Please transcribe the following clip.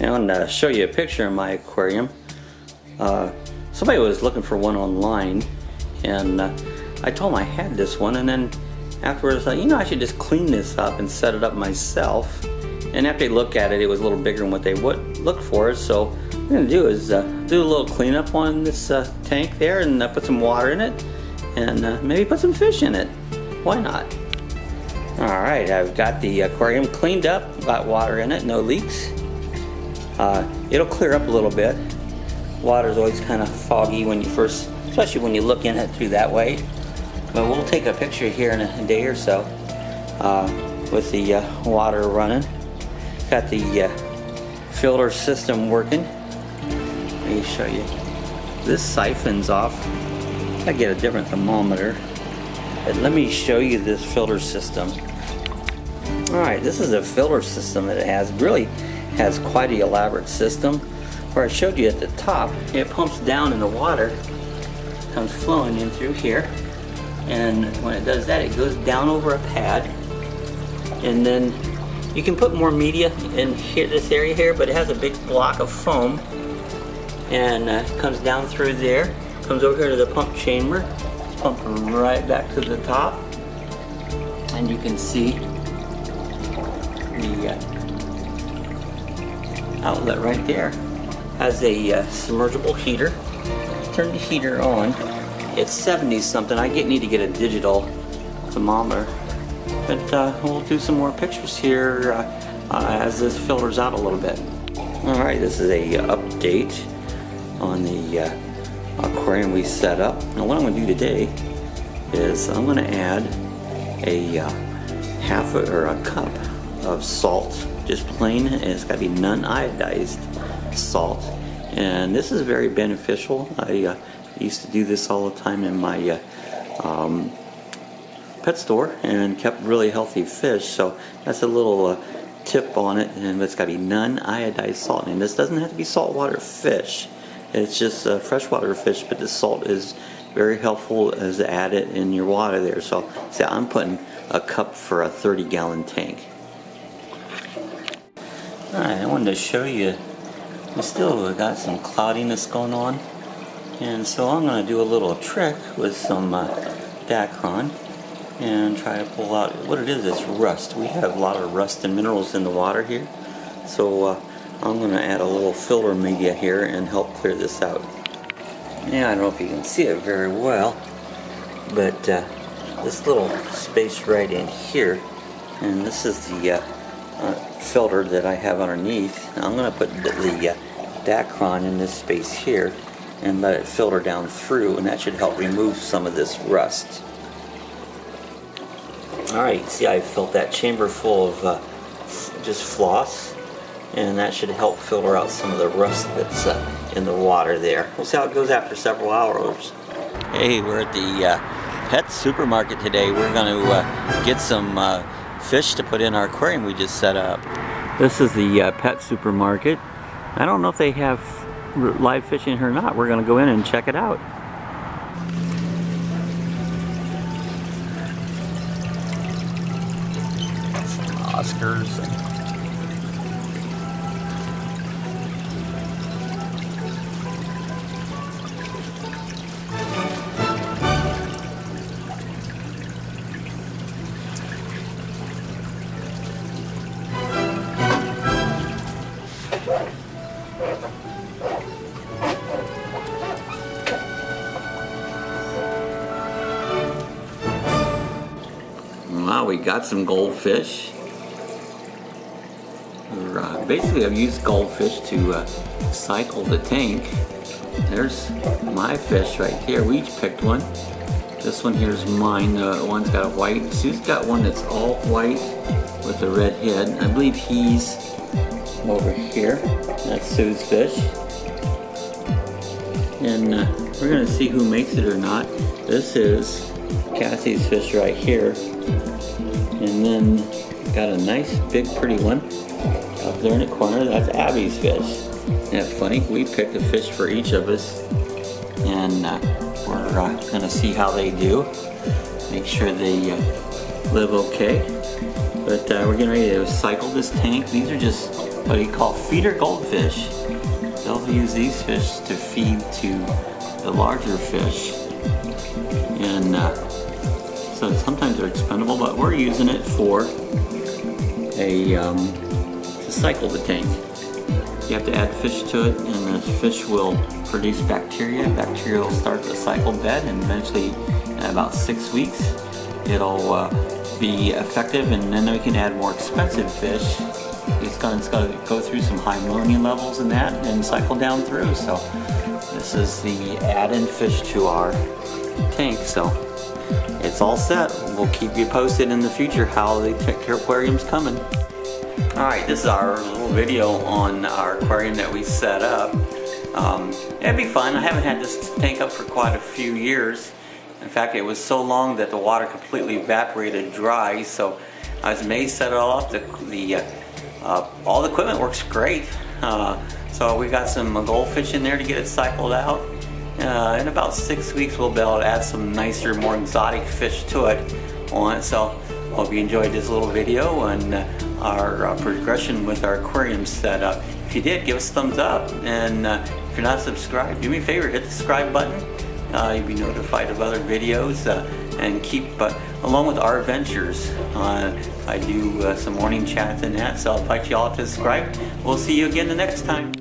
And I wanted to show you a picture of my aquarium. Somebody was looking for one online, and I told them I had this one, and then afterwards I thought, you know, I should just clean this up and set it up myself. And after they look at it, it was a little bigger than what they would look for. So what I'm going to do is do a little cleanup on this tank there, and put some water in it, and maybe put some fish in it. Why not? Alright, I've got the aquarium cleaned up, got water in it, no leaks. It'll clear up a little bit. Water's always kind of foggy when you first, especially when you look in it through that way. But we'll take a picture here in a day or so with the water running. Got the filter system working. Let me show you. This siphons off. I get a different thermometer. But let me show you this filter system. Alright, this is a filter system that it has. It really has quite an elaborate system. Where I showed you at the top, it pumps down in the water, comes flowing in through here, and when it does that, it goes down over a pad, and then you can put more media in here, this area here, but it has a big block of foam, and comes down through there, comes over here to the pump chamber, pump right back to the top, and you can see the outlet right there. Has a submergible heater. Turn the heater on. It's 70 something. I need to get a digital thermometer, but we'll do some more pictures here as this filters out a little bit. Alright, this is a update on the aquarium we set up. Now what I'm going to do today is I'm going to add a a cup of salt, just plain, and it's got to be non-iodized salt, and this is very beneficial. I used to do this all the time in my pet store and kept really healthy fish, so that's a little tip on it. And it's got to be non-iodized salt, and this doesn't have to be saltwater fish, it's just freshwater fish, but the salt is very helpful as to add it in your water there. So see, I'm putting a cup for a 30-gallon tank. Alright, I wanted to show you, we still got some cloudiness going on, and so I'm going to do a little trick with some Dacron and try to pull out what it is. It's rust. We have a lot of rust and minerals in the water here, so I'm going to add a little filter media here and help clear this out. Yeah, I don't know if you can see it very well, but this little space right in here, and this is the filter that I have underneath. I'm going to put the Dacron in this space here and let it filter down through, and that should help remove some of this rust. Alright, see, I filled that chamber full of just floss, and that should help filter out some of the rust that's in the water there. We'll see how it goes after several hours. Hey, we're at the pet supermarket today. We're going to get some fish to put in our aquarium we just set up. This is the pet supermarket. I don't know if they have live fish in here or not. We're going to go in and check it out. Some Oscars. Wow, we got some goldfish. Basically, I've used goldfish to cycle the tank. There's my fish right here. We each picked one. This one here is mine. The one's got a white. Sue's got one that's all white with a red head. I believe he's over here. That's Sue's fish. And we're going to see who makes it or not. This is Cassie's fish right here. And then got a nice big pretty one up there in the corner. That's Abby's fish. Isn't that funny? We picked a fish for each of us, and we're going to see how they do. Make sure they live okay. But we're getting ready to cycle this tank. These are just what you call feeder goldfish. They'll use these fish to feed to the larger fish, and so sometimes they're expendable, but we're using it for to cycle the tank. You have to add fish to it, and the fish will produce bacteria. Bacteria will start the cycle bed, and eventually in about 6 weeks it'll be effective, and then we can add more expensive fish. It's got to go through some high ammonia levels in that and cycle down through. So this is the add-in fish to our tank. So it's all set. We'll keep you posted in the future how the aquarium's coming. Alright, this is our little video on our aquarium that we set up. It'd be fun. I haven't had this tank up for quite a few years. In fact, it was so long that the water completely evaporated dry, so I was amazed to set it all up. All the equipment works great. So we got some goldfish in there to get it cycled out. In about 6 weeks we'll be able to add some nicer, more exotic fish to it. So hope you enjoyed this little video and our progression with our aquarium setup. If you did, give us a thumbs up, and if you're not subscribed, do me a favor, hit the subscribe button. You'll be notified of other videos, and keep along with our adventures. I do some morning chats and that, so I'll invite you all to subscribe. We'll see you again the next time.